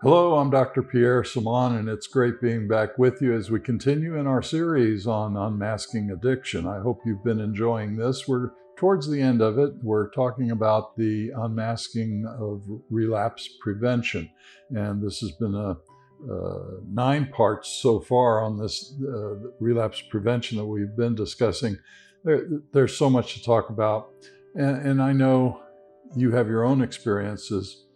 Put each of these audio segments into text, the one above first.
Hello, I'm Dr. Pierre Simon, and it's great being back with you as we continue in our series on unmasking addiction. I hope you've been enjoying this. We're towards the end of it. We're talking about the unmasking of relapse prevention, and this has been 9 parts so far on this relapse prevention that we've been discussing. There's so much to talk about, and I know you have your own experiences.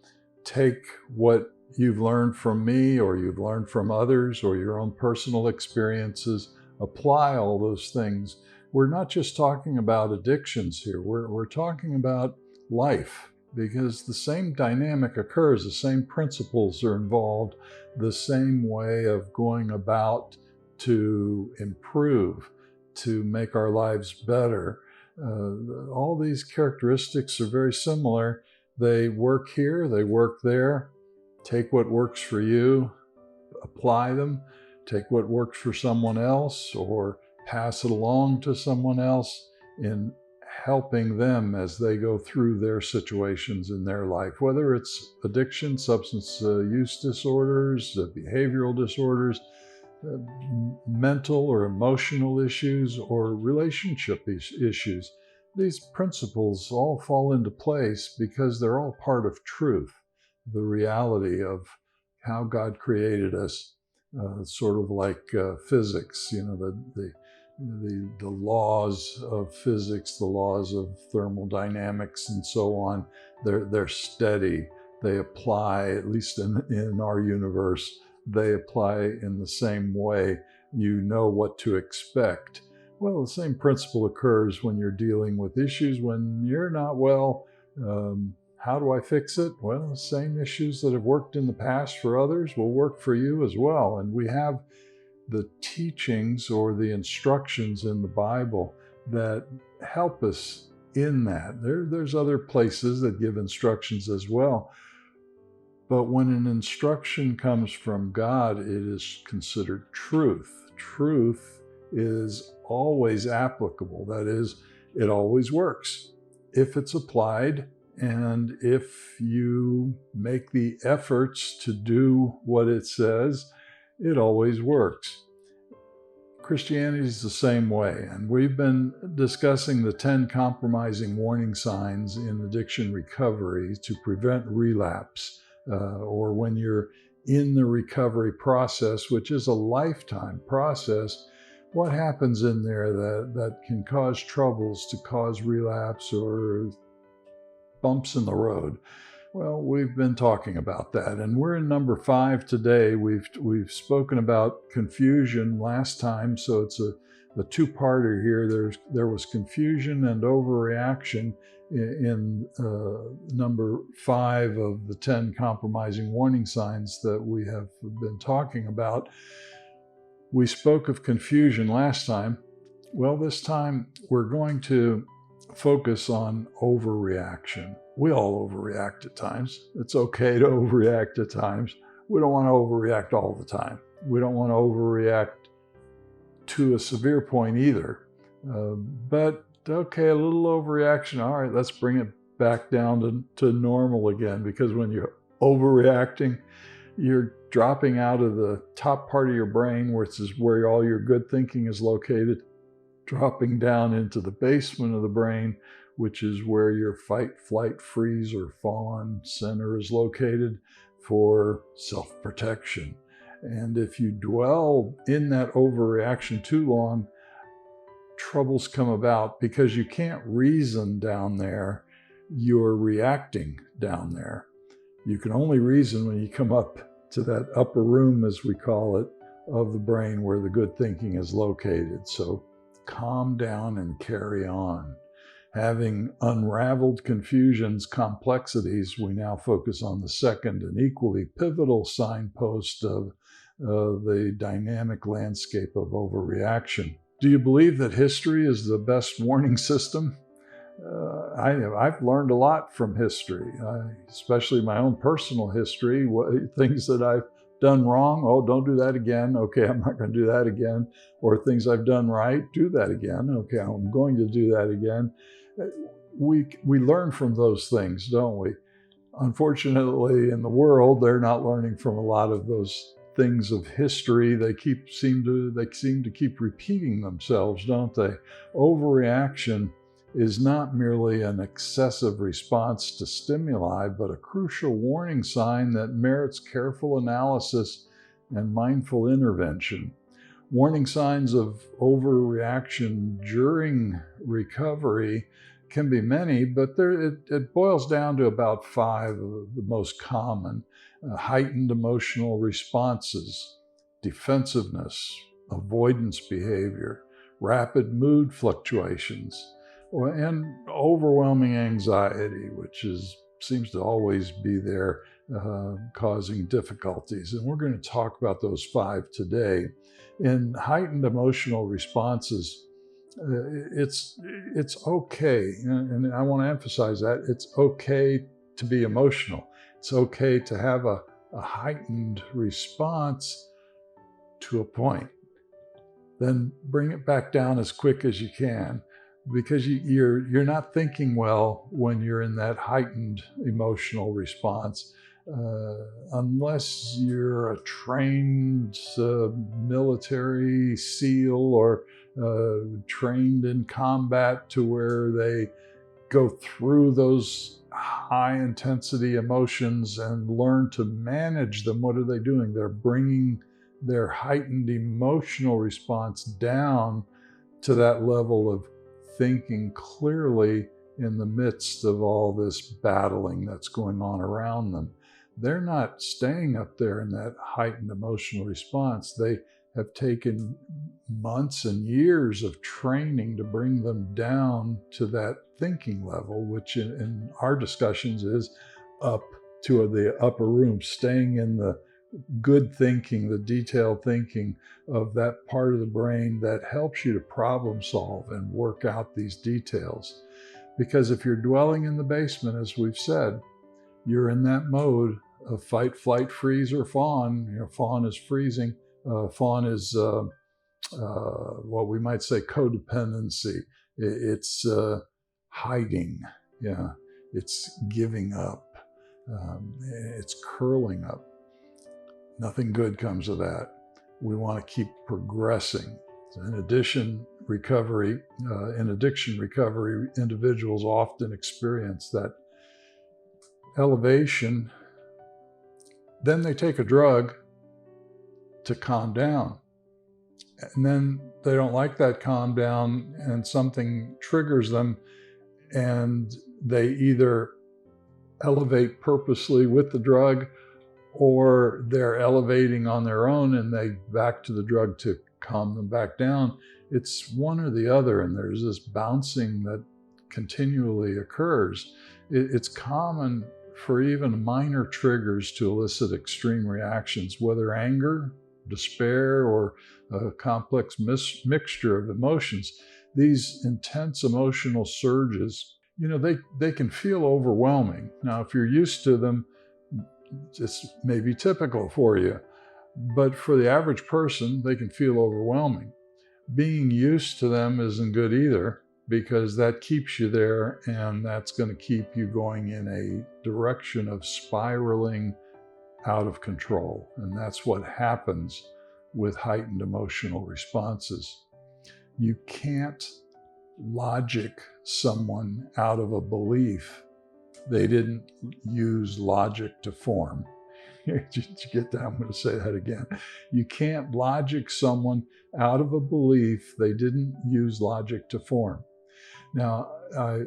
Take what you've learned from me, or you've learned from others, or your own personal experiences. Apply all those things. We're not just talking about addictions here. We're talking about life, because the same dynamic occurs, the same principles are involved, the same way of going about to improve, to make our lives better. All these characteristics are very similar. They work here, they work there. Take what works for you, apply them. Take what works for someone else, or pass it along to someone else in helping them as they go through their situations in their life, whether it's addiction, substance use disorders, behavioral disorders, mental or emotional issues, or relationship issues. These principles all fall into place because they're all part of truth, the reality of how God created us, sort of like physics, the laws of physics, the laws of thermodynamics and so on. They're steady. They apply, at least in our universe, they apply in the same way. You know what to expect. Well, the same principle occurs when you're dealing with issues when you're not well. How do I fix it? Well, the same issues that have worked in the past for others will work for you as well. And we have the teachings or the instructions in the Bible that help us in that. There's other places that give instructions as well. But when an instruction comes from God, it is considered truth. Truth is always applicable. That is, it always works if it's applied. And if you make the efforts to do what it says, it always works. Christianity is the same way. And we've been discussing the 10 compromising warning signs in addiction recovery to prevent relapse, or when you're in the recovery process, which is a lifetime process. What happens in there that can cause troubles, to cause relapse or bumps in the road? Well, we've been talking about that, and we're in number 5 today. We've spoken about confusion last time, so it's a 2-parter here. There was confusion and overreaction in number 5 of the 10 compromising warning signs that we have been talking about. We spoke of confusion last time. Well, this time we're going to focus on overreaction. We all overreact at times. It's okay to overreact at times. We don't want to overreact all the time. We don't want to overreact to a severe point either. But okay, a little overreaction. All right, let's bring it back down to normal again, because when you're overreacting, you're dropping out of the top part of your brain, which is where all your good thinking is located, dropping down into the basement of the brain, which is where your fight, flight, freeze, or fawn center is located for self-protection. And if you dwell in that overreaction too long, troubles come about because you can't reason down there. You're reacting down there. You can only reason when you come up to that upper room, as we call it, of the brain where the good thinking is located. So calm down and carry on. Having unraveled confusions, complexities, we now focus on the second and equally pivotal signpost of the dynamic landscape of overreaction. Do you believe that history is the best warning system? I've learned a lot from history, especially my own personal history, things that I've done wrong. Oh, don't do that again. Okay, I'm not going to do that again. Or things I've done right, do that again. Okay, I'm going to do that again. We learn from those things, don't we? Unfortunately, in the world, they're not learning from a lot of those things of history. They seem to keep repeating themselves, don't they? Overreaction is not merely an excessive response to stimuli, but a crucial warning sign that merits careful analysis and mindful intervention. Warning signs of overreaction during recovery can be many, but it boils down to about 5 of the most common. Heightened emotional responses, defensiveness, avoidance behavior, rapid mood fluctuations, and overwhelming anxiety, which seems to always be there, causing difficulties. And we're going to talk about those 5 today. In heightened emotional responses, it's okay, and I want to emphasize that it's okay to be emotional. It's okay to have a heightened response to a point. Then bring it back down as quick as you can, because you're not thinking well when you're in that heightened emotional response. Unless you're a trained military SEAL or trained in combat to where they go through those high intensity emotions and learn to manage them. What are they doing? They're bringing their heightened emotional response down to that level of thinking clearly in the midst of all this battling that's going on around them. They're not staying up there in that heightened emotional response. They have taken months and years of training to bring them down to that thinking level, which in our discussions is up to the upper room, staying in the good thinking, the detailed thinking of that part of the brain that helps you to problem solve and work out these details. Because if you're dwelling in the basement, as we've said, you're in that mode of fight, flight, freeze, or fawn. Fawn is freezing. Fawn is what we might say codependency. It's hiding. Yeah, it's giving up. It's curling up. Nothing good comes of that. We want to keep progressing. In addiction recovery, individuals often experience that elevation. Then they take a drug to calm down. And then they don't like that calm down, and something triggers them, and they either elevate purposely with the drug, or they're elevating on their own and they back to the drug to calm them back down. It's one or the other, and there's this bouncing that continually occurs. It's common for even minor triggers to elicit extreme reactions, whether anger, despair, or a complex mixture of emotions. These intense emotional surges, they can feel overwhelming. Now, if you're used to them, this may be typical for you, but for the average person, they can feel overwhelming. Being used to them isn't good either, because that keeps you there, and that's going to keep you going in a direction of spiraling out of control. And that's what happens with heightened emotional responses. You can't logic someone out of a belief they didn't use logic to form. Did you get that? I'm going to say that again. You can't logic someone out of a belief they didn't use logic to form. Now, I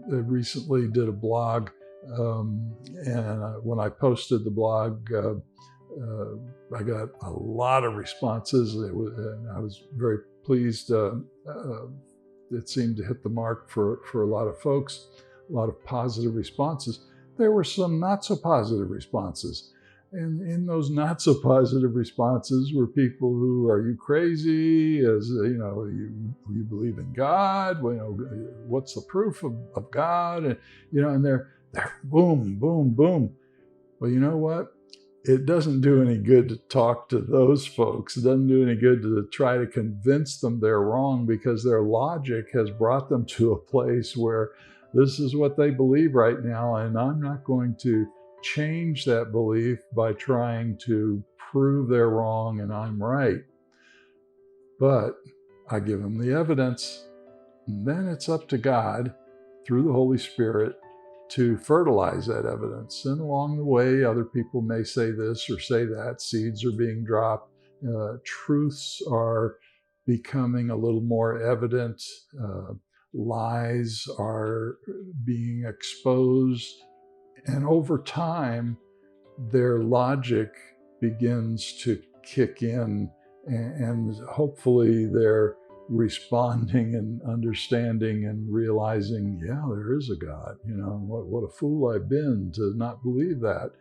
recently did a blog, and when I posted the blog, I got a lot of responses. And I was very pleased. It seemed to hit the mark for a lot of folks, a lot of positive responses. There were some not so positive responses. And in those not so positive responses were people who, are you crazy? You believe in God? What's the proof of God? And they're boom, boom, boom. Well, you know what? It doesn't do any good to talk to those folks. It doesn't do any good to try to convince them they're wrong, because their logic has brought them to a place where this is what they believe right now, and I'm not going to change that belief by trying to prove they're wrong and I'm right. But I give them the evidence, and then it's up to God through the Holy Spirit to fertilize that evidence. And along the way, other people may say this or say that. Seeds are being dropped. Truths are becoming a little more evident. Lies are being exposed. And over time, their logic begins to kick in, and hopefully they're responding and understanding and realizing, yeah, there is a God. What a fool I've been to not believe that,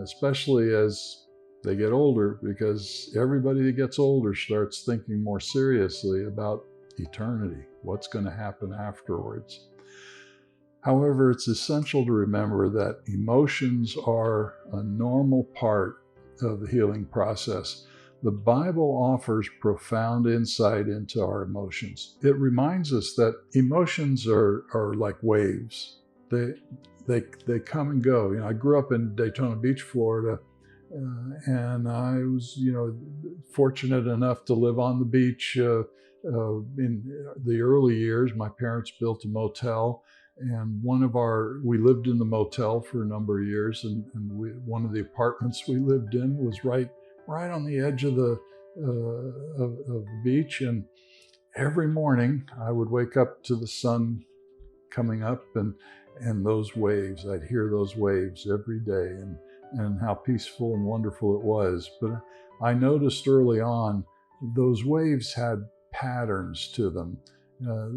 especially as they get older, because everybody that gets older starts thinking more seriously about eternity, what's going to happen afterwards. However, it's essential to remember that emotions are a normal part of the healing process. The Bible offers profound insight into our emotions. It reminds us that emotions are like waves. They come and go. I grew up in Daytona Beach, Florida, and I was, fortunate enough to live on the beach. In the early years, my parents built a motel. And we lived in the motel for a number of years, and one of the apartments we lived in was right on the edge of the beach. And every morning I would wake up to the sun coming up and those waves. I'd hear those waves every day, and how peaceful and wonderful it was. But I noticed early on those waves had patterns to them.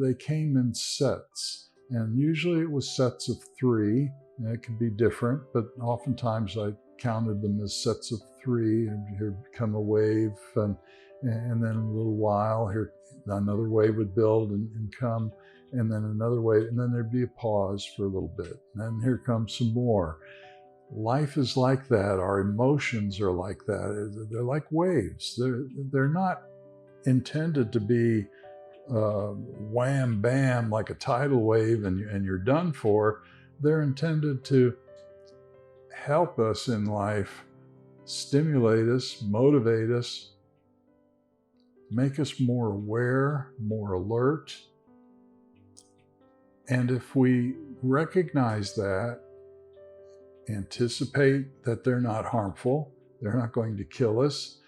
They came in sets. And usually it was sets of 3. It could be different, but oftentimes I counted them as sets of 3. And here would come a wave, and then in a little while, here another wave would build and come, and then another wave, and then there'd be a pause for a little bit. And then here comes some more. Life is like that. Our emotions are like that. They're like waves. They're not intended to be wham bam like a tidal wave and you're done for. They're intended to help us in life, stimulate us, motivate us, make us more aware, more alert. And if we recognize that, anticipate that they're not harmful, they're not going to kill us,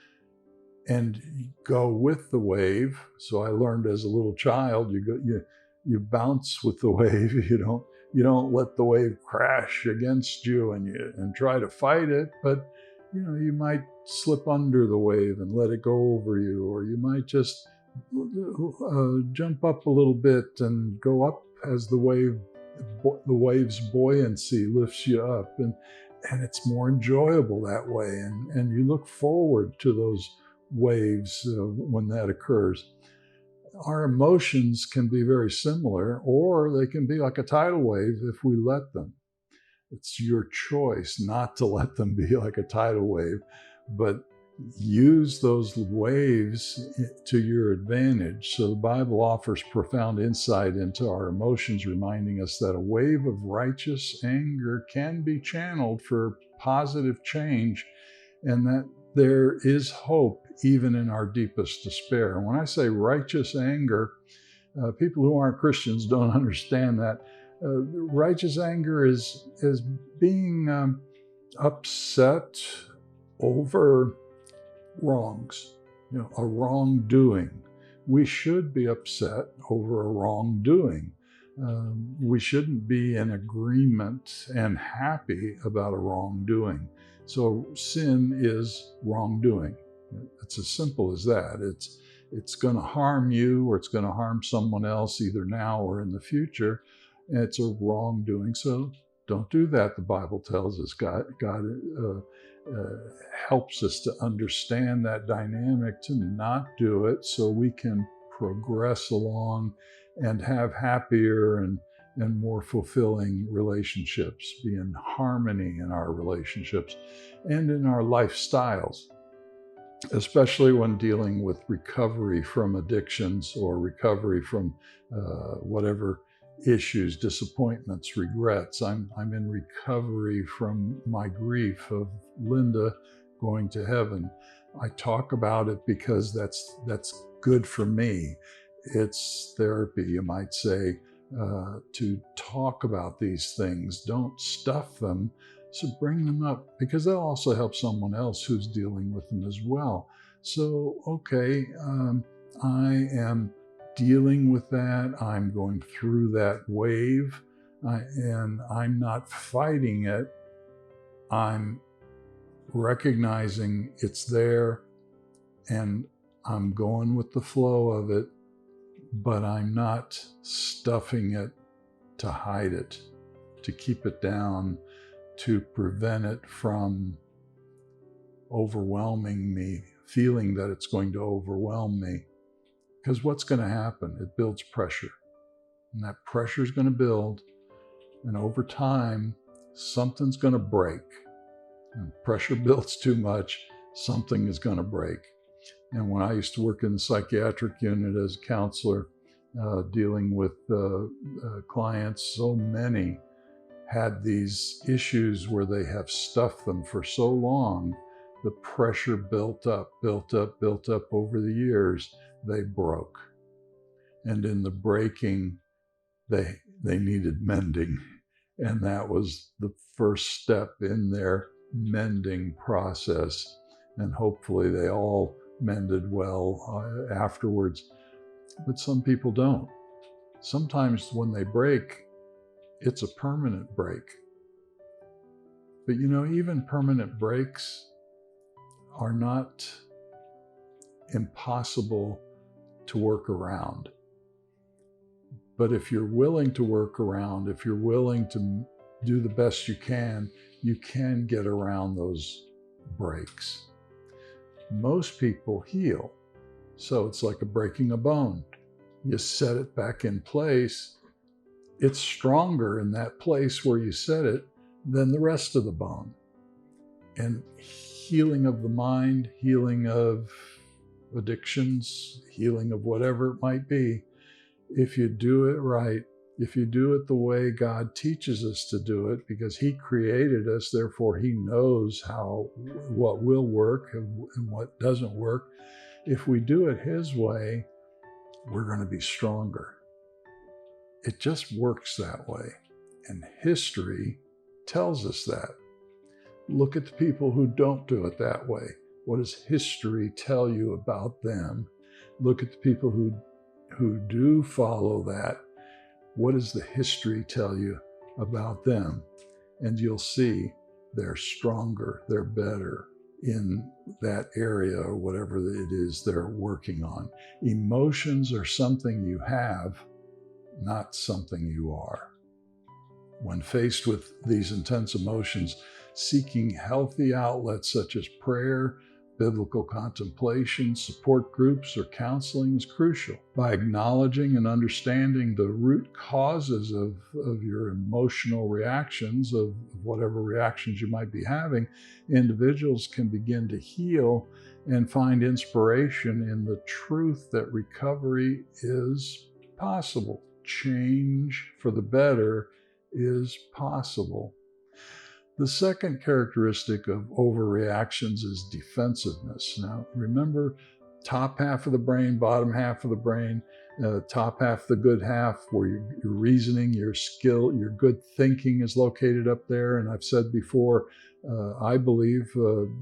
and go with the wave. So I learned as a little child, you bounce with the wave. You don't let the wave crash against you and try to fight it, but you might slip under the wave and let it go over you, or you might just jump up a little bit and go up as the wave's buoyancy lifts you up, and it's more enjoyable that way, and you look forward to those waves when that occurs. Our emotions can be very similar, or they can be like a tidal wave if we let them. It's your choice not to let them be like a tidal wave, but use those waves to your advantage. So the Bible offers profound insight into our emotions, reminding us that a wave of righteous anger can be channeled for positive change, and that there is hope even in our deepest despair. When I say righteous anger, people who aren't Christians don't understand that. Righteous anger is being upset over wrongs, a wrongdoing. We should be upset over a wrongdoing. We shouldn't be in agreement and happy about a wrongdoing. So sin is wrongdoing. It's as simple as that. It's going to harm you, or it's going to harm someone else, either now or in the future. And it's a wrongdoing. So don't do that, the Bible tells us. God helps us to understand that dynamic, to not do it, so we can progress along and have happier and more fulfilling relationships, be in harmony in our relationships and in our lifestyles, especially when dealing with recovery from addictions or recovery from whatever issues, disappointments, regrets. I'm in recovery from my grief of Linda going to heaven. I talk about it because that's good for me. It's therapy, you might say, to talk about these things. Don't stuff them. So bring them up, because they'll also help someone else who's dealing with them as well. So, okay, I am dealing with that. I'm going through that wave, and I'm not fighting it. I'm recognizing it's there, and I'm going with the flow of it, but I'm not stuffing it to hide it, to keep it down, to prevent it from overwhelming me, feeling that it's going to overwhelm me. Because what's going to happen? It builds pressure. And that pressure is going to build. And over time, something's going to break. And pressure builds too much, something is going to break. And when I used to work in the psychiatric unit as a counselor, dealing with clients, so many had these issues where they have stuffed them for so long, the pressure built up over the years, they broke. And in the breaking, they needed mending. And that was the first step in their mending process. And hopefully they all mended well afterwards. But some people don't. Sometimes when they break, it's a permanent break. But even permanent breaks are not impossible to work around. But if you're willing to work around, if you're willing to do the best you can get around those breaks. Most people heal. So it's like breaking a bone. You set it back in place. It's stronger in that place where you set it than the rest of the bone. And healing of the mind, healing of addictions, healing of whatever it might be, if you do it right, if you do it the way God teaches us to do it, because He created us, therefore He knows what will work and what doesn't work. If we do it His way, we're going to be stronger. It just works that way. And history tells us that. Look at the people who don't do it that way. What does history tell you about them? Look at the people who do follow that. What does the history tell you about them? And you'll see they're stronger, they're better in that area or whatever it is they're working on. Emotions are something you have, not something you are. When faced with these intense emotions, seeking healthy outlets such as prayer, biblical contemplation, support groups, or counseling is crucial. By acknowledging and understanding the root causes of your emotional reactions, of whatever reactions you might be having, individuals can begin to heal and find inspiration in the truth that recovery is possible. Change for the better is possible. The second characteristic of overreactions is defensiveness. Now, remember, top half of the brain, bottom half of the brain, top half, the good half, where your reasoning, your skill, your good thinking is located up there. And I've said before, I believe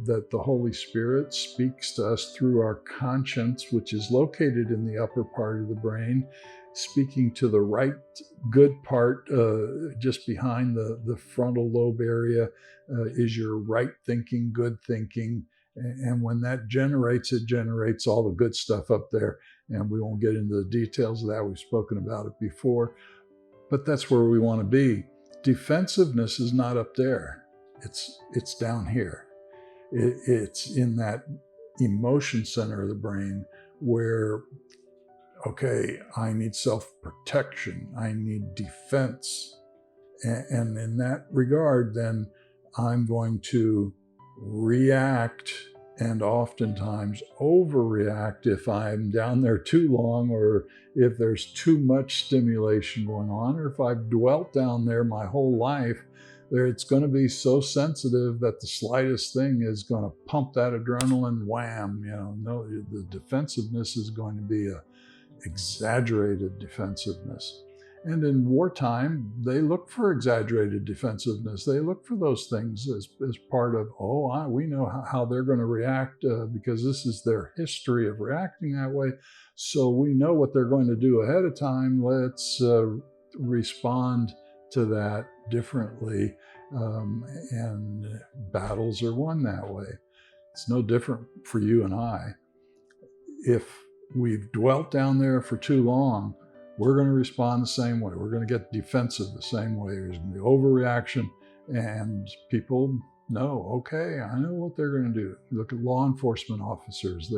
that the Holy Spirit speaks to us through our conscience, which is located in the upper part of the brain, speaking to the right good part, just behind the frontal lobe area, is your right thinking, good thinking. And when that generates, it generates all the good stuff up there. And we won't get into the details of that. We've spoken about it before. But that's where we want to be. Defensiveness is not up there. It's down here. It's in that emotion center of the brain where, okay, I need self-protection, I need defense. And in that regard, then I'm going to react and oftentimes overreact if I'm down there too long, or if there's too much stimulation going on, or if I've dwelt down there my whole life. It's going to be so sensitive that the slightest thing is going to pump that adrenaline, wham, no, the defensiveness is going to be a exaggerated defensiveness. And in wartime, they look for exaggerated defensiveness. They look for those things as part of, we know how they're going to react because this is their history of reacting that way. So we know what they're going to do ahead of time. Let's respond to that differently. And battles are won that way. It's no different for you and I. If we've dwelt down there for too long, we're going to respond the same way. We're going to get defensive the same way. There's going to be overreaction, and people know, okay, I know what they're going to do. Look at law enforcement officers.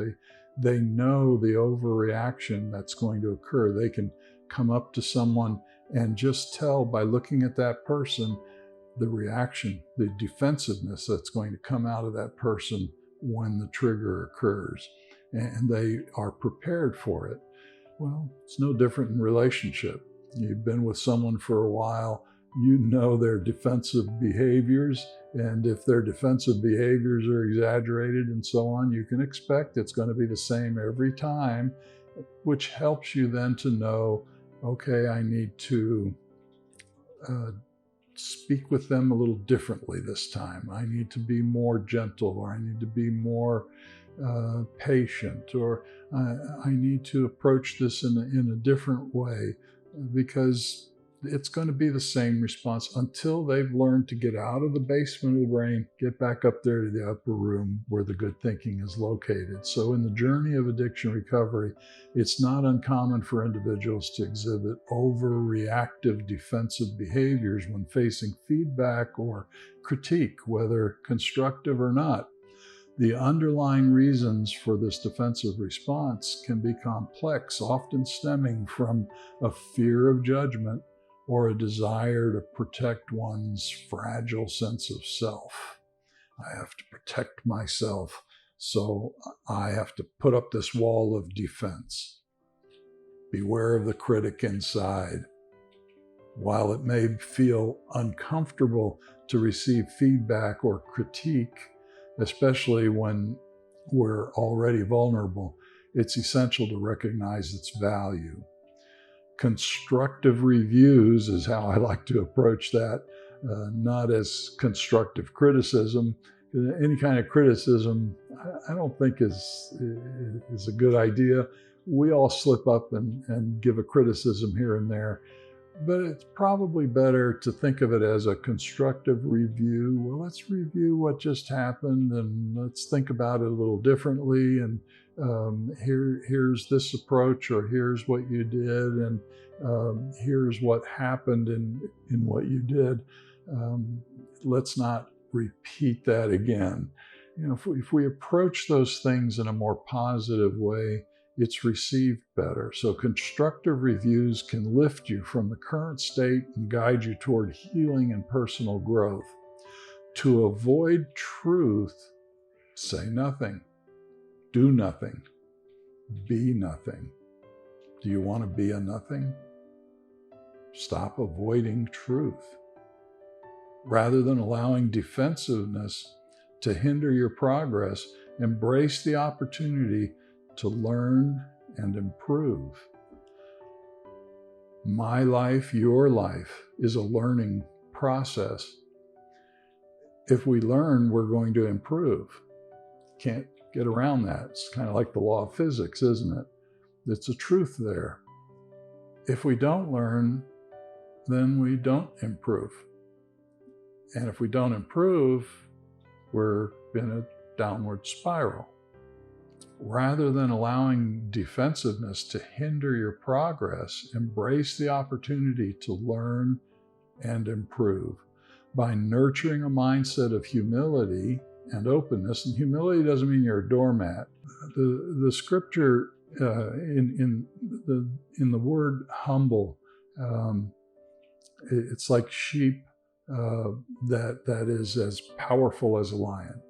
They know the overreaction that's going to occur. They can come up to someone and just tell by looking at that person the reaction, the defensiveness that's going to come out of that person when the trigger occurs. And they are prepared for it. Well, it's no different in relationship. You've been with someone for a while, you know their defensive behaviors, and if their defensive behaviors are exaggerated and so on, you can expect it's going to be the same every time, which helps you then to know, okay, I need to speak with them a little differently this time. I need to be more gentle, or I need to be more patient, or I need to approach this in a different way, because it's going to be the same response until they've learned to get out of the basement of the brain, get back up there to the upper room where the good thinking is located. So in the journey of addiction recovery, it's not uncommon for individuals to exhibit overreactive defensive behaviors when facing feedback or critique, whether constructive or not. The underlying reasons for this defensive response can be complex, often stemming from a fear of judgment or a desire to protect one's fragile sense of self. I have to protect myself, so I have to put up this wall of defense. Beware of the critic inside. While it may feel uncomfortable to receive feedback or critique, especially when we're already vulnerable, it's essential to recognize its value. Constructive reviews is how I like to approach that, not as constructive criticism. Any kind of criticism, I don't think is a good idea. We all slip up and give a criticism here and there, but it's probably better to think of it as a constructive review. Well, let's review what just happened, and let's think about it a little differently. And here's this approach, or here's what you did, and here's what happened in what you did. Let's not repeat that again. If we approach those things in a more positive way, it's received better. So constructive reviews can lift you from the current state and guide you toward healing and personal growth. To avoid truth, say nothing, do nothing, be nothing. Do you want to be a nothing? Stop avoiding truth. Rather than allowing defensiveness to hinder your progress, embrace the opportunity to learn and improve. My life, your life, is a learning process. If we learn, we're going to improve. Can't get around that. It's kind of like the law of physics, isn't it? It's a truth there. If we don't learn, then we don't improve. And if we don't improve, we're in a downward spiral. Rather than allowing defensiveness to hinder your progress, embrace the opportunity to learn and improve by nurturing a mindset of humility and openness. And humility doesn't mean you're a doormat. The scripture in the word humble, it's like sheep that is as powerful as a lion.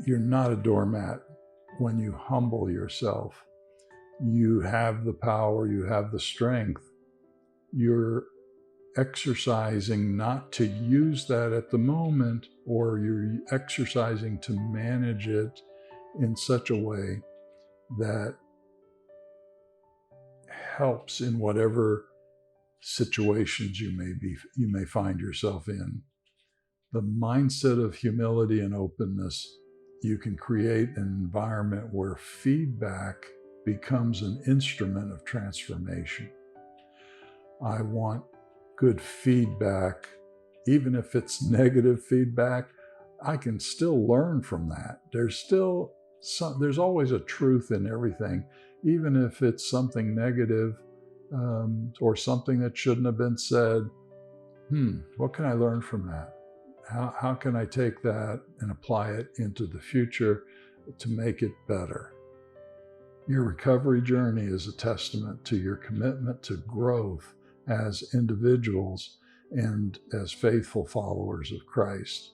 You're not a doormat when you humble yourself. You have the power, you have the strength. You're exercising not to use that at the moment, or you're exercising to manage it in such a way that helps in whatever situations you may find yourself in. The mindset of humility and openness, you can create an environment where feedback becomes an instrument of transformation. I want good feedback, even if it's negative feedback. I can still learn from that. There's always a truth in everything, even if it's something negative or something that shouldn't have been said. What can I learn from that? How can I take that and apply it into the future to make it better? Your recovery journey is a testament to your commitment to growth as individuals and as faithful followers of Christ.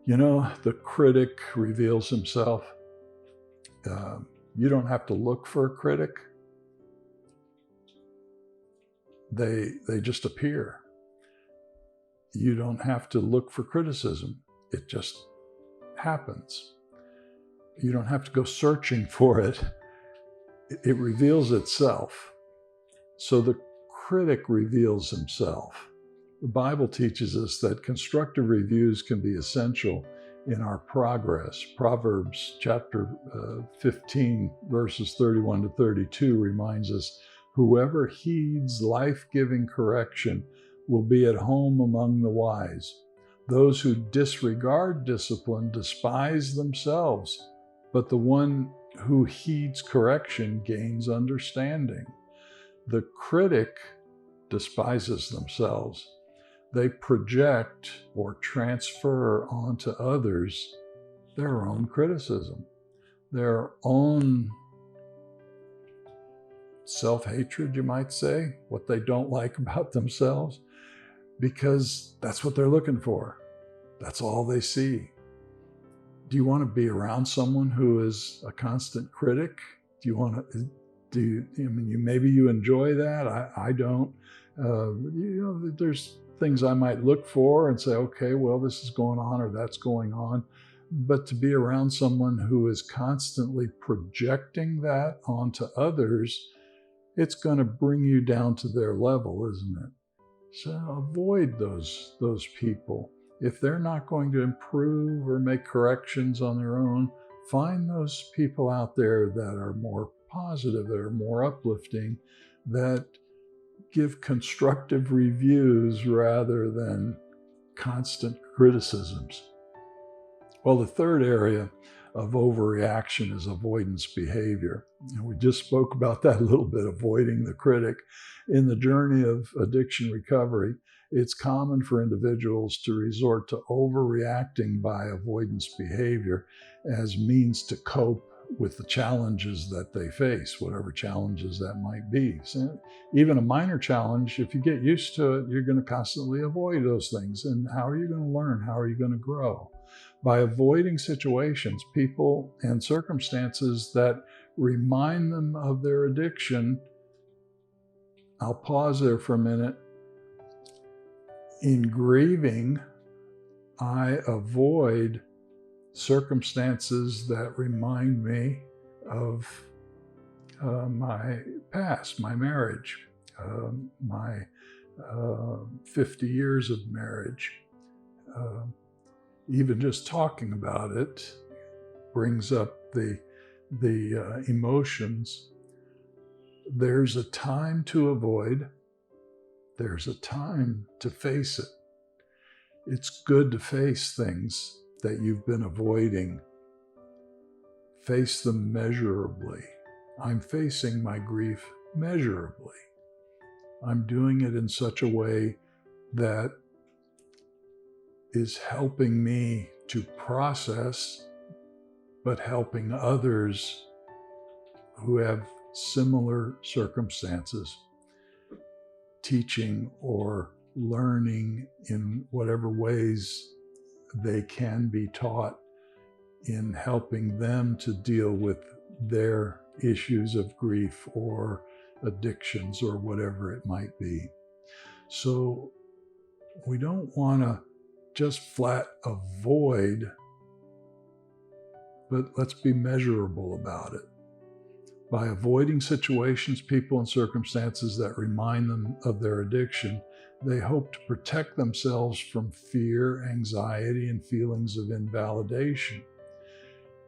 You know, the critic reveals himself. You don't have to look for a critic. They just appear. You don't have to look for criticism. It just happens. You don't have to go searching for it. It reveals itself. So the critic reveals himself. The Bible teaches us that constructive reviews can be essential in our progress. Proverbs chapter 15, verses 31 to 32 reminds us, whoever heeds life-giving correction will be at home among the wise. Those who disregard discipline despise themselves, but the one who heeds correction gains understanding. The critic despises themselves. They project or transfer onto others their own criticism, their own self-hatred, you might say, what they don't like about themselves, because that's what they're looking for. That's all they see. Do you want to be around someone who is a constant critic? Maybe you enjoy that. I don't. There's things I might look for and say, okay, well, this is going on or that's going on. But to be around someone who is constantly projecting that onto others, it's going to bring you down to their level, isn't it? So avoid those people. If they're not going to improve or make corrections on their own, find those people out there that are more positive, that are more uplifting, that give constructive reviews rather than constant criticisms. Well, the third area of overreaction is avoidance behavior. And we just spoke about that a little bit, avoiding the critic. In the journey of addiction recovery, it's common for individuals to resort to overreacting by avoidance behavior as means to cope with the challenges that they face, whatever challenges that might be. So even a minor challenge, if you get used to it, you're going to constantly avoid those things. And how are you going to learn? How are you going to grow? By avoiding situations, people, and circumstances that remind them of their addiction. I'll pause there for a minute. In grieving, I avoid circumstances that remind me of my past, my marriage, my 50 years of marriage. Even just talking about it brings up the emotions. There's a time to avoid. There's a time to face it. It's good to face things that you've been avoiding. Face them measurably. I'm facing my grief measurably. I'm doing it in such a way that is helping me to process, but helping others who have similar circumstances, teaching or learning in whatever ways they can be taught in helping them to deal with their issues of grief or addictions or whatever it might be. So we don't want to just flat avoid, but let's be measurable about it. By avoiding situations, people, and circumstances that remind them of their addiction, they hope to protect themselves from fear, anxiety, and feelings of invalidation.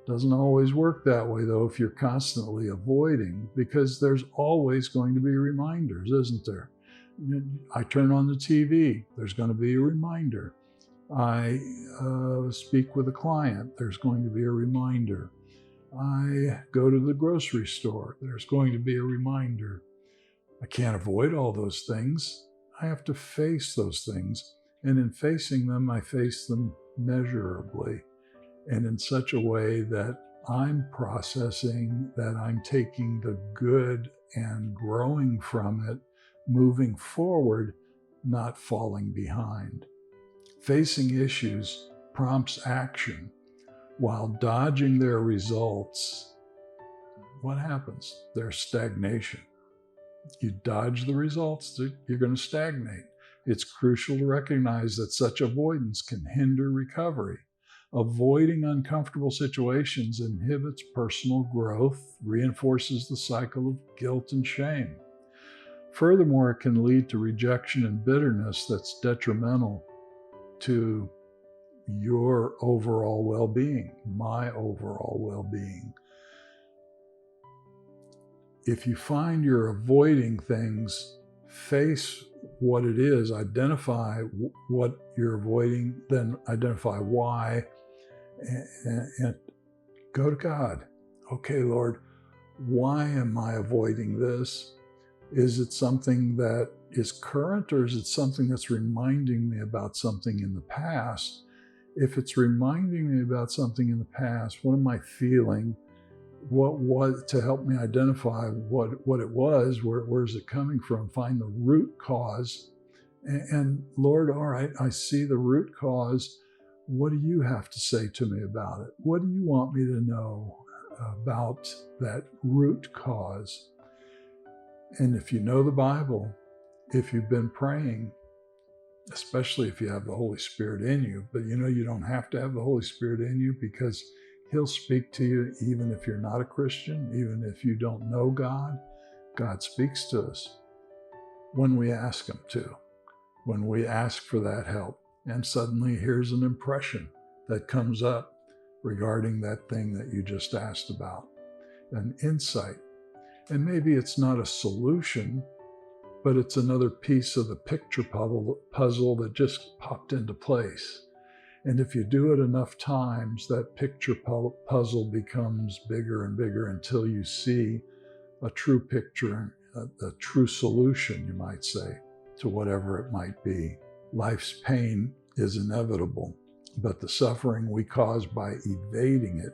Doesn't always work that way, though, if you're constantly avoiding, because there's always going to be reminders, isn't there? I turn on the TV, there's going to be a reminder. I speak with a client, there's going to be a reminder. I go to the grocery store, there's going to be a reminder. I can't avoid all those things. I have to face those things. And in facing them, I face them measurably and in such a way that I'm processing, that I'm taking the good and growing from it, moving forward, not falling behind. Facing issues prompts action. While dodging their results, what happens? There's stagnation. You dodge the results, you're going to stagnate. It's crucial to recognize that such avoidance can hinder recovery. Avoiding uncomfortable situations inhibits personal growth, reinforces the cycle of guilt and shame. Furthermore, it can lead to rejection and bitterness that's detrimental to your overall well-being, my overall well-being. If you find you're avoiding things, face what it is, identify what you're avoiding, then identify why, and go to God. Okay, Lord, why am I avoiding this? Is it something that is current, or is it something that's reminding me about something in the past? If it's reminding me about something in the past, what am I feeling? What was, to help me identify what it was, where's it coming from, find the root cause. And Lord, all right, I see the root cause. What do you have to say to me about it? What do you want me to know about that root cause? And if you know the Bible, if you've been praying, especially if you have the Holy Spirit in you, but you don't have to have the Holy Spirit in you, because He'll speak to you even if you're not a Christian, even if you don't know God. God speaks to us when we ask Him to, when we ask for that help. And suddenly here's an impression that comes up regarding that thing that you just asked about, an insight. And maybe it's not a solution, but it's another piece of the picture puzzle that just popped into place. And if you do it enough times, that picture puzzle becomes bigger and bigger until you see a true picture, a true solution, you might say, to whatever it might be. Life's pain is inevitable, but the suffering we cause by evading it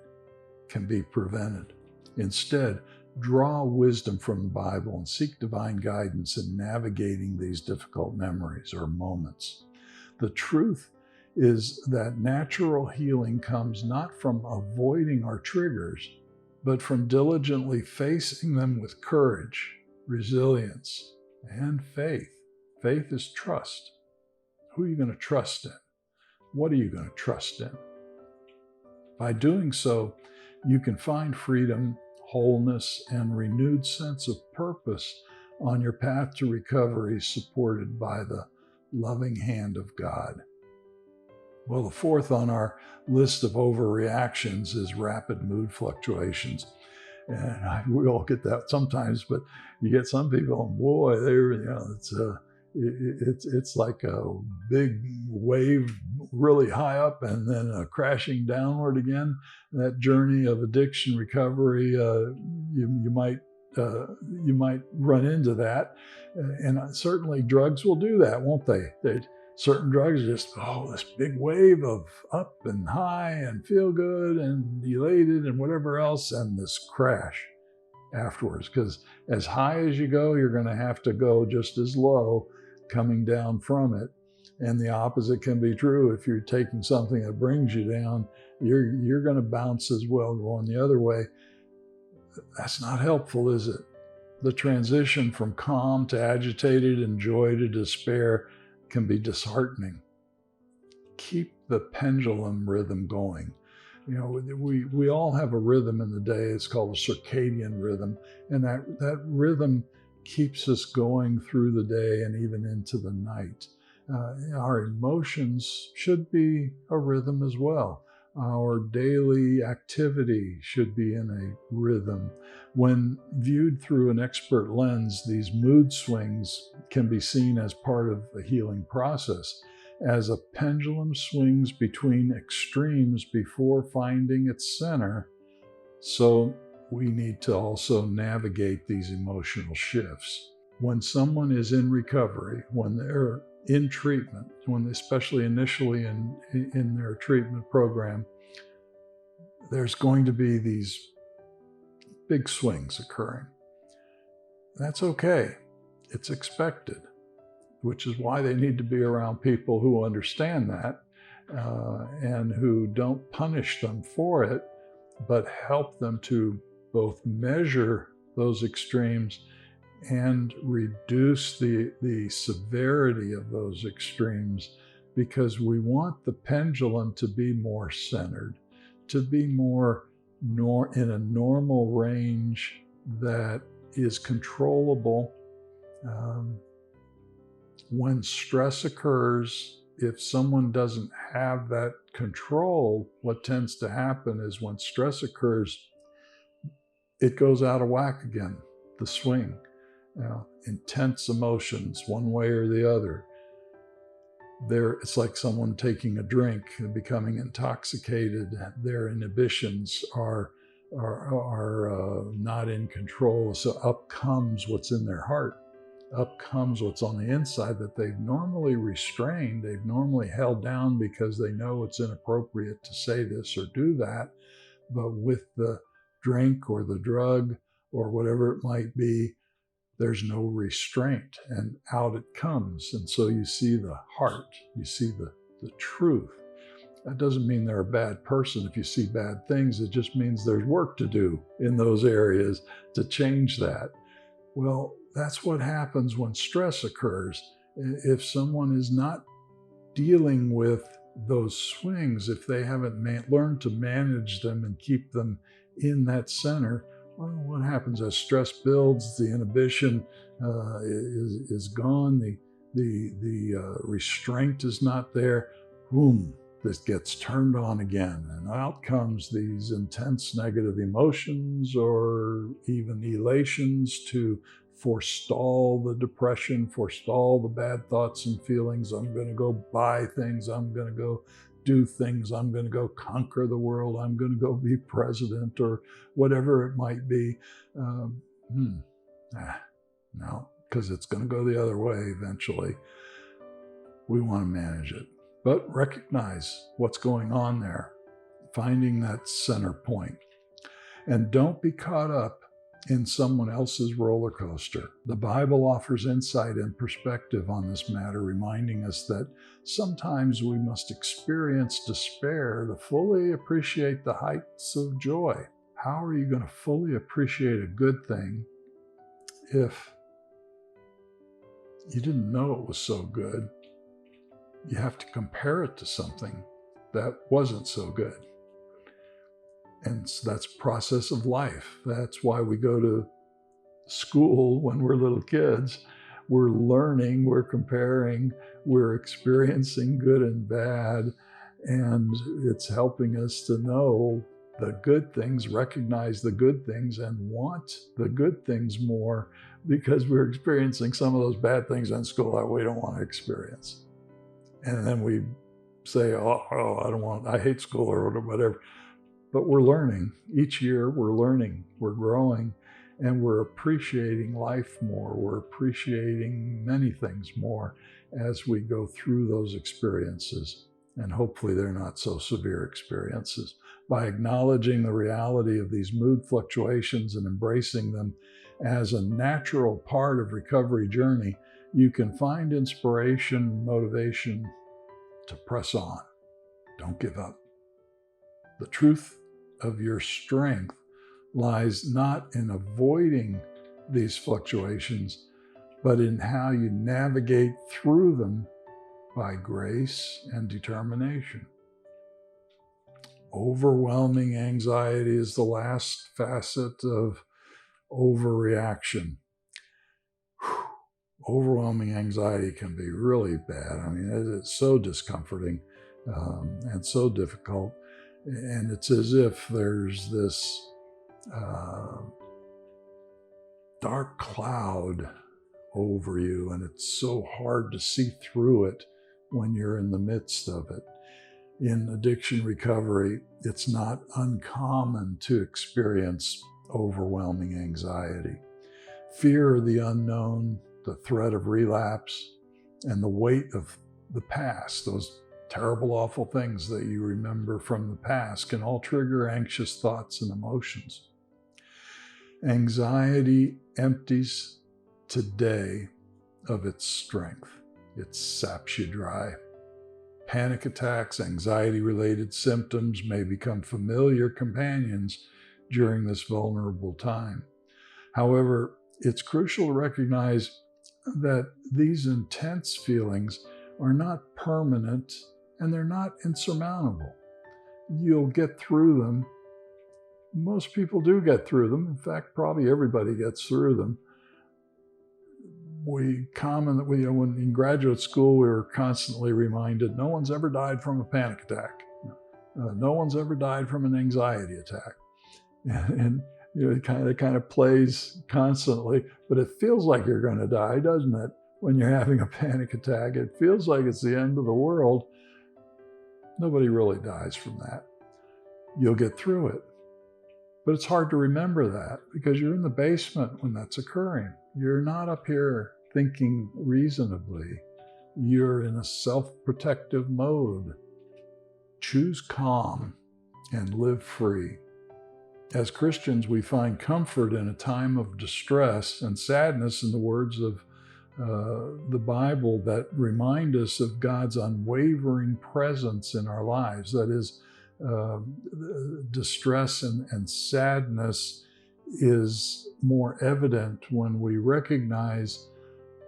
can be prevented. Instead, draw wisdom from the Bible and seek divine guidance in navigating these difficult memories or moments. The truth is that natural healing comes not from avoiding our triggers, but from diligently facing them with courage, resilience, and faith. Faith is trust. Who are you going to trust in? What are you going to trust in? By doing so, you can find freedom, wholeness, and renewed sense of purpose on your path to recovery, supported by the loving hand of God. Well, the fourth on our list of overreactions is rapid mood fluctuations. And we all get that sometimes, but you get some people, and boy, it's like a big wave really high up and then crashing downward again. That journey of addiction recovery, you might run into that, and certainly drugs will do that, won't they? Certain drugs just, this big wave of up and high and feel good and elated and whatever else, and this crash afterwards. Because as high as you go, you're going to have to go just as low coming down from it. And the opposite can be true. If you're taking something that brings you down, you're going to bounce as well going the other way. That's not helpful, is it? The transition from calm to agitated and joy to despair can be disheartening. Keep the pendulum rhythm going. You know, we all have a rhythm in the day. It's called a circadian rhythm. And that rhythm keeps us going through the day and even into the night. Our emotions should be a rhythm as well. Our daily activity should be in a rhythm. When viewed through an expert lens, these mood swings can be seen as part of a healing process, as a pendulum swings between extremes before finding its center. So we need to also navigate these emotional shifts. When someone is in recovery, when they're in treatment, when especially initially in their treatment program, there's going to be these big swings occurring. That's okay. It's expected, which is why they need to be around people who understand that and who don't punish them for it, but help them to both measure those extremes and reduce the severity of those extremes, because we want the pendulum to be more centered, to be more in a normal range that is controllable. When stress occurs, if someone doesn't have that control, what tends to happen is when stress occurs, it goes out of whack again, the swing. Intense emotions, one way or the other. It's like someone taking a drink and becoming intoxicated. Their inhibitions are not in control. So up comes what's in their heart. Up comes what's on the inside that they've normally restrained, they've normally held down because they know it's inappropriate to say this or do that. But with the drink or the drug or whatever it might be, there's no restraint, and out it comes. And so you see the heart, you see the truth. That doesn't mean they're a bad person if you see bad things. It just means there's work to do in those areas to change that. Well, that's what happens when stress occurs. If someone is not dealing with those swings, if they haven't learned to manage them and keep them in that center, well, what happens as stress builds? The inhibition is gone. The restraint is not there. Boom! This gets turned on again, and out comes these intense negative emotions or even elations to forestall the depression, forestall the bad thoughts and feelings. I'm going to go buy things. I'm going to go do things. I'm going to go conquer the world. I'm going to go be president or whatever it might be. No, because it's going to go the other way eventually. We want to manage it, but recognize what's going on there, finding that center point, and don't be caught up in someone else's roller coaster. The Bible offers insight and perspective on this matter, reminding us that sometimes we must experience despair to fully appreciate the heights of joy. How are you going to fully appreciate a good thing if you didn't know it was so good? You have to compare it to something that wasn't so good. And that's process of life. That's why we go to school when we're little kids. We're learning, we're comparing, we're experiencing good and bad, and it's helping us to know the good things, recognize the good things, and want the good things more because we're experiencing some of those bad things in school that we don't want to experience. And then we say, I hate school or whatever. But we're learning. Each year we're learning, we're growing, and we're appreciating life more. We're appreciating many things more as we go through those experiences. And hopefully they're not so severe experiences. By acknowledging the reality of these mood fluctuations and embracing them as a natural part of recovery journey, you can find inspiration, motivation to press on. Don't give up. The truth of your strength lies not in avoiding these fluctuations, but in how you navigate through them by grace and determination. Overwhelming anxiety is the last facet of overreaction. Overwhelming anxiety can be really bad. I mean, it's so discomforting and so difficult. And it's as if there's this dark cloud over you, and it's so hard to see through it when you're in the midst of it. In addiction recovery, it's not uncommon to experience overwhelming anxiety. Fear of the unknown, the threat of relapse, and the weight of the past, those terrible, awful things that you remember from the past, can all trigger anxious thoughts and emotions. Anxiety empties today of its strength. It saps you dry. Panic attacks, anxiety-related symptoms may become familiar companions during this vulnerable time. However, it's crucial to recognize that these intense feelings are not permanent and they're not insurmountable. You'll get through them. Most people do get through them. In fact, probably everybody gets through them. When in graduate school, we were constantly reminded, no one's ever died from a panic attack. No one's ever died from an anxiety attack. And it kind of plays constantly, but it feels like you're going to die, doesn't it? When you're having a panic attack, it feels like it's the end of the world. Nobody really dies from that. You'll get through it. But it's hard to remember that because you're in the basement when that's occurring. You're not up here thinking reasonably. You're in a self-protective mode. Choose calm and live free. As Christians, we find comfort in a time of distress and sadness in the words of the Bible that remind us of God's unwavering presence in our lives. That is, distress and sadness is more evident when we recognize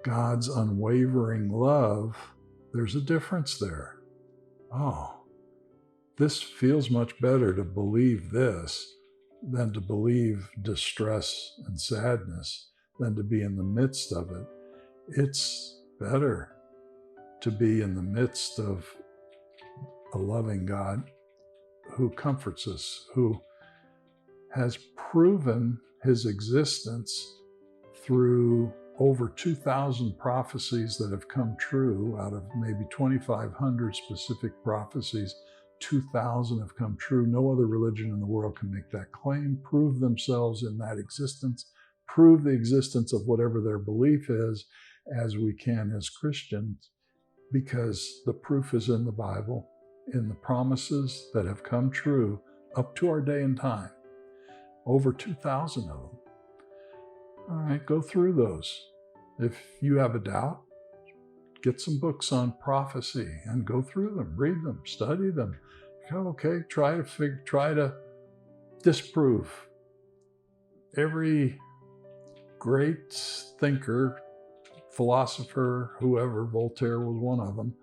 God's unwavering love. There's a difference there. Oh, this feels much better to believe this than to believe distress and sadness, than to be in the midst of it. It's better to be in the midst of a loving God who comforts us, who has proven his existence through over 2,000 prophecies that have come true. Out of maybe 2,500 specific prophecies, 2,000 have come true. No other religion in the world can make that claim, prove themselves in that existence, prove the existence of whatever their belief is, as we can as Christians, because the proof is in the Bible, in the promises that have come true up to our day and time. Over 2,000 of them. All right, go through those. If you have a doubt, get some books on prophecy and go through them, read them, study them. Okay, try to disprove. Every great thinker, philosopher, whoever, Voltaire was one of them,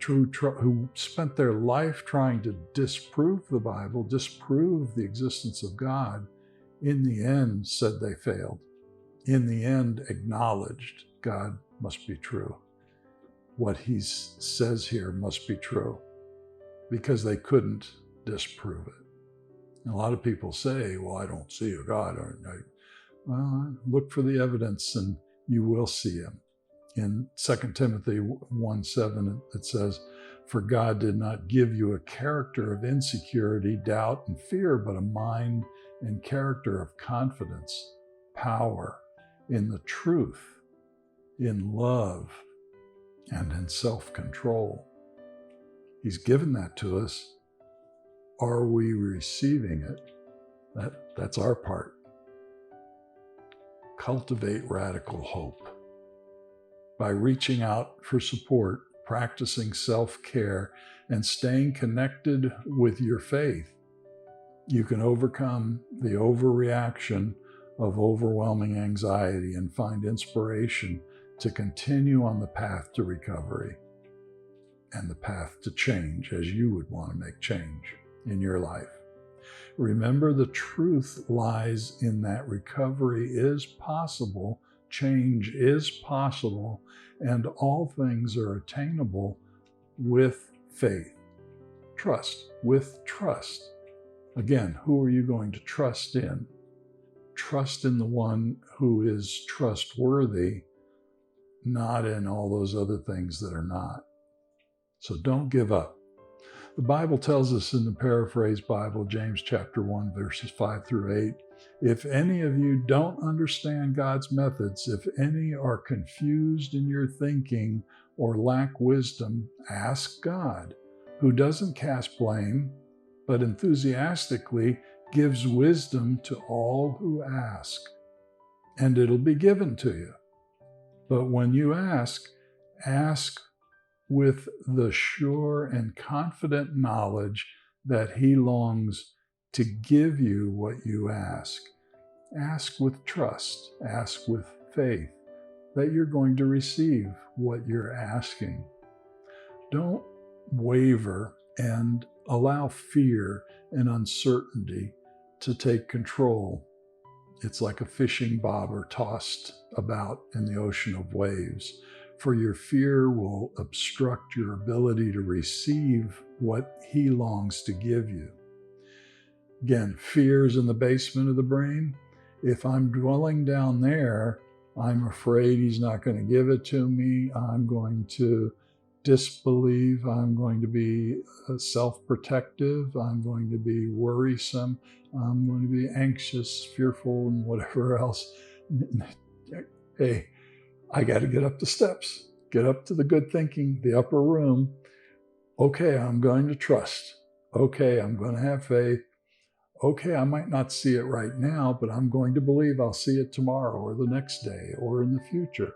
who spent their life trying to disprove the Bible, disprove the existence of God, in the end said they failed. In the end acknowledged God must be true. What he says here must be true, because they couldn't disprove it. And a lot of people say, well, I don't see a God. Well, look for the evidence and you will see him. In 2 Timothy 1:7, it says, for God did not give you a character of insecurity, doubt, and fear, but a mind and character of confidence, power, in the truth, in love, and in self-control. He's given that to us. Are we receiving it? That's our part. Cultivate radical hope. by reaching out for support, practicing self-care, and staying connected with your faith, you can overcome the overreaction of overwhelming anxiety and find inspiration to continue on the path to recovery and the path to change as you would want to make change in your life. Remember, the truth lies in that recovery is possible, change is possible, and all things are attainable with faith. With trust. Again, who are you going to trust in? Trust in the one who is trustworthy, not in all those other things that are not. So don't give up. The Bible tells us in the Paraphrased Bible, James chapter 1, verses 5 through 8, if any of you don't understand God's methods, if any are confused in your thinking or lack wisdom, ask God, who doesn't cast blame, but enthusiastically gives wisdom to all who ask, and it'll be given to you. But when you ask with the sure and confident knowledge that He longs to give you what you ask. Ask with trust, ask with faith that you're going to receive what you're asking. Don't waver and allow fear and uncertainty to take control. It's like a fishing bobber tossed about in the ocean of waves, for your fear will obstruct your ability to receive what He longs to give you. Again, fear is in the basement of the brain. If I'm dwelling down there, I'm afraid He's not going to give it to me. I'm going to disbelieve. I'm going to be self-protective. I'm going to be worrisome. I'm going to be anxious, fearful, and whatever else. Hey, I got to get up the steps, get up to the good thinking, the upper room. Okay, I'm going to trust. Okay, I'm going to have faith. Okay, I might not see it right now, but I'm going to believe I'll see it tomorrow or the next day or in the future.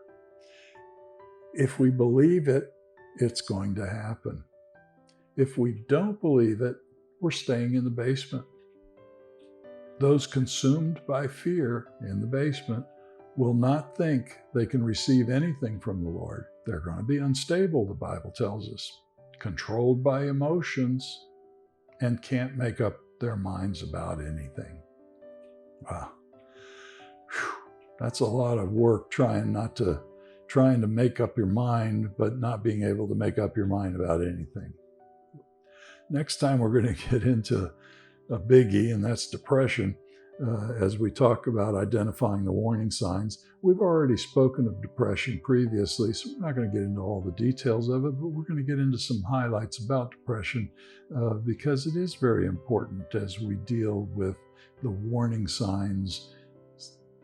If we believe it, it's going to happen. If we don't believe it, we're staying in the basement. Those consumed by fear in the basement will not think they can receive anything from the Lord. They're going to be unstable, the Bible tells us, controlled by emotions, and can't make up their minds about anything. Wow. Whew. That's a lot of work trying to make up your mind, but not being able to make up your mind about anything. Next time we're going to get into a biggie, and that's depression. As we talk about identifying the warning signs. We've already spoken of depression previously, so we're not going to get into all the details of it, but we're going to get into some highlights about depression because it is very important as we deal with the warning signs,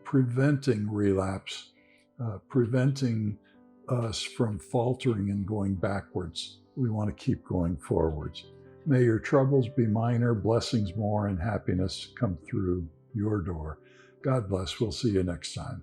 preventing relapse, preventing us from faltering and going backwards. We want to keep going forwards. May your troubles be minor, blessings more, and happiness come through your door. God bless. We'll see you next time.